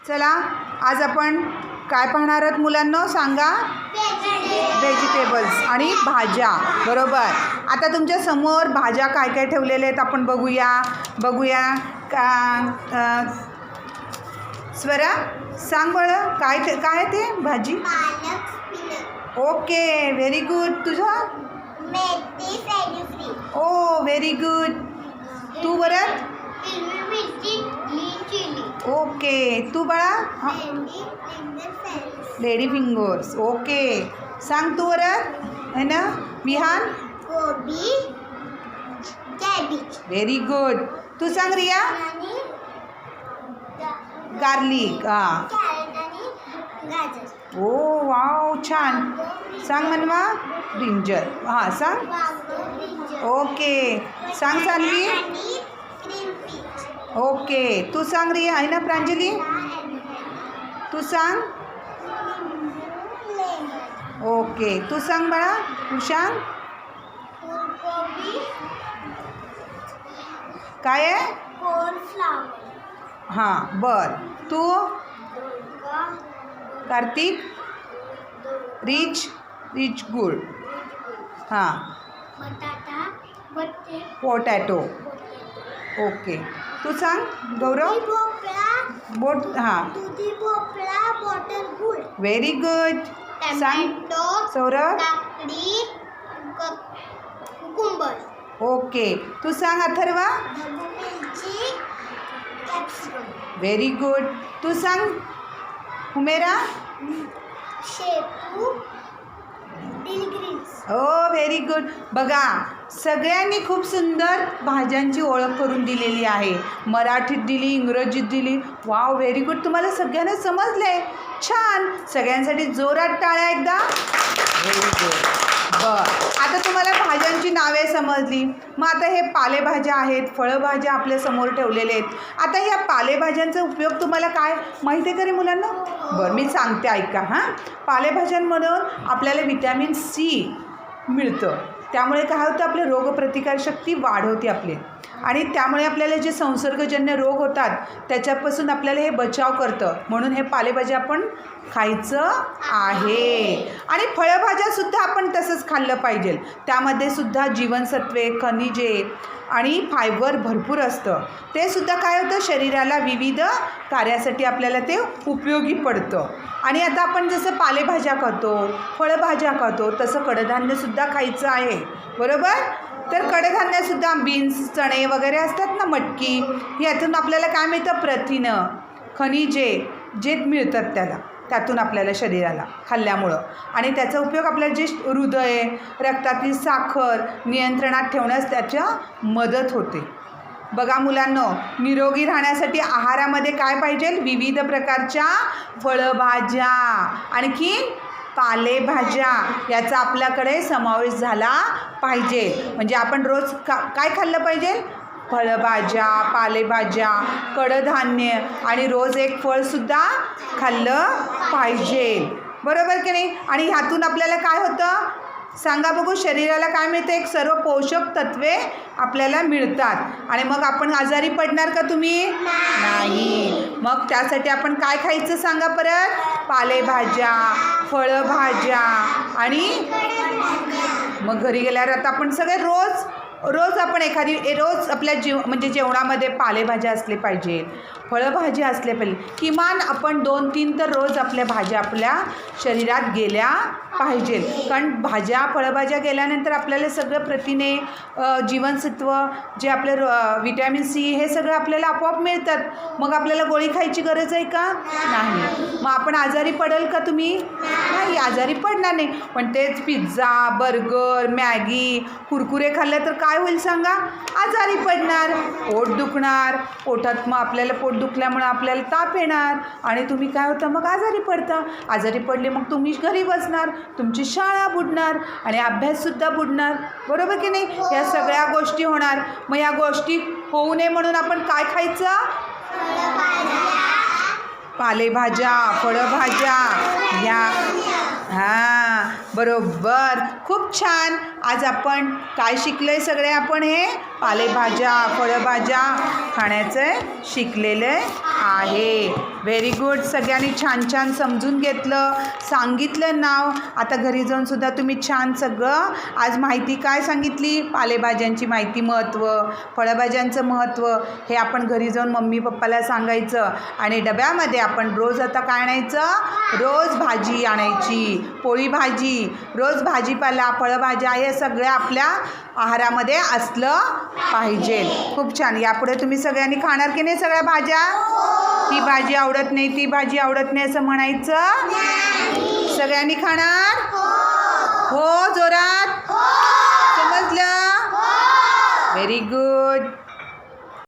चला आज आपण काय पाहणार आहोत मुलांनो, सांगा. व्हेजिटेबल्स आणि भाज्या. बरोबर. आता तुमच्या समोर भाज्या काय काय ठेवलेल्या आहेत आपण बघूया का. स्वरा सांग बरं, काय ते भाजी. Okay, very good. तुझं ओ व्हेरी गुड. तू बरं. ओके, तू बाळा. Lady fingers. ओके, सांग तू बरं है ना. विहान गोबी कॅबेज. Very good. तू सांग रिया. गार्लिक. ओ वाव, छान. सांग मनवा. ब्रिंजल. हां सांग. ओके, सांग सान्वी. ओके, तू सांग रिया आहे ना. प्रांजली तू सांग. ओके, तू सांग बाळा. तू सांग. काय आहे. हां बर. तू कार्तिक. रिच गुड. हां पोटॅटो. ओके, तू सांग गौरव. हां व्हेरी गुड. सांग सौरभ. ओके, तू सांग अथर्वा. Very good. तू सांग हुमेरा. ओ व्हेरी गुड. बघा, सगळ्यांनी खूप सुंदर भाज्यांची ओळख करून दिलेली आहे. मराठीत दिली, इंग्रजीत दिली. Wow, very good. तुम्हाला सगळ्यांना समजले. छान. सगळ्यांसाठी जोरात टाळ्या एकदा. Very good. आता तुम्हाला भाज्यांची नावे समजली. मग आता हे पालेभाज्या आहेत, फळभाज्या आपल्या समोर ठेवलेले आहेत. आता ह्या पालेभाज्यांचा उपयोग तुम्हाला काय माहिती आहे का रे मुलांना. बरं, मी सांगते ऐका. हां, पालेभाज्यांमधून आपल्याला व्हिटॅमिन सी मिळतं. त्यामुळे काय होतं, आपले रोगप्रतिकारशक्ती वाढवते आपली. आणि त्यामुळे आपल्याला जे संसर्गजन्य रोग होतात त्याच्यापासून आपल्याला हे बचाव करतं. म्हणून हे पालेभाज्या आपण खायचं आहे. आणि फळभाज्यासुद्धा आपण तसंच खाल्लं पाहिजे. त्यामध्ये सुद्धा जीवनसत्वे, खनिजे आणि फायबर भरपूर असतं. ते सुद्धा काय होतं, शरीराला विविध कार्यासाठी आपल्याला ते उपयोगी पडतं. आणि आता आपण जसं पालेभाज्या खातो, फळभाज्या खातो, तसं कडधान्यसुद्धा खायचं आहे. बरोबर. तर कडधान्यसुद्धा बीन्स, चणे वगैरे असतात ना, मटकी. यातून आपल्याला काय मिळतं, प्रथिनं, खनिजे जे मिळतात त्यातून आपल्याला शरीराला खाल्ल्यामुळं. आणि त्याचा उपयोग आपल्याला जे हृदय, रक्तातील साखर नियंत्रणात ठेवण्यास त्याच्या मदत होते. बघा मुलांनो, निरोगी राहण्यासाठी आहारामध्ये काय पाहिजे, विविध प्रकारच्या फळभाज्या, आणखी पालेभाज्या याचा आपल्याकडे समावेश झाला पाहिजे. म्हणजे आपण रोज काय खाल्लं पाहिजे, फळभाज्या, पालेभाज्या, कडधान्य आणि रोज एक फळसुद्धा खाल्लं पाहिजे. बरोबर की नाही. आणि ह्यातून आपल्याला काय होतं सांगा बघू, शरीराला काय मिळतं, एक सर्व पोषक तत्वे आपल्याला मिळतात. आणि मग आपण आजारी पडणार का तुम्ही. नाही. मग त्यासाठी आपण काय खायचं सांगा परत, पालेभाज्या, फळभाज्या. आणि मग घरी गेल्यावर आता आपण सगळे रोज आपण रोज आपल्या म्हणजे जेवणामध्ये पालेभाज्या असले पाहिजे, फळभाज्या असले पाहिजे. किमान आपण 2-3 तर रोज आपल्या भाज्या आपल्या शरीरात गेल्या पाहिजे. कारण फळभाज्या गेल्यानंतर आपल्याला सगळं प्रथिने, जीवनसत्व, जे आपले व्हिटॅमिन सी, हे सगळं आपल्याला आपोआप मिळतात. मग आपल्याला गोळी खायची गरज आहे का. नाही. मग आपण आजारी पडेल का तुम्ही. नाही, आजारी पडणार नाही. पण तेच पिझ्झा, बर्गर, मॅगी, कुरकुरे खाल्लं तर काय होईल सांगा, आजारी पडणार, पोट दुखणार. पोटात मग आपल्याला पोट दुखल्यामुळे आपल्याला ताप येणार आणि तुम्ही काय होतं, मग आजारी पडता. आजारी पडले मग तुम्ही घरी बसणार, तुमची शाळा बुडणार आणि अभ्याससुद्धा बुडणार. बरोबर की नाही. या सगळ्या गोष्टी होणार. मग या गोष्टी होऊ नये म्हणून आपण काय खायचं, पालेभाज्या, फळभाज्या या. हां बरोबर. खूप छान. आज आपण काय शिकलोय सगळे, आपण हे पालेभाज्या, फळभाज्या खाण्याचं शिकलेलं आहे. Very good. सगळ्यांनी छान छान समजून घेतलं, सांगितलं नाव. आता घरी जाऊन सुद्धा तुम्ही छान सगळं आज माहिती काय सांगितली, पालेभाज्यांची माहिती, महत्त्व, फळभाज्यांचं महत्त्व हे आपण घरी जाऊन मम्मी पप्पाला सांगायचं. आणि डब्यामध्ये आपण रोज आता काय आणायचं, रोज भाजी आणायची, पोळी भाजी, रोज भाजीपाला, फळभाज्या हे सगळ्या आपल्या आहारामध्ये असलं पाहिजे. खूप छान. यापुढे तुम्ही सगळ्यांनी खाणार की नाही सगळ्या भाज्या? ही भाजी आवडत नाही, ती भाजी आवडत नाही असं म्हणायचं. सगळ्यांनी खाणार? हो जोरात. समजलं? Very good.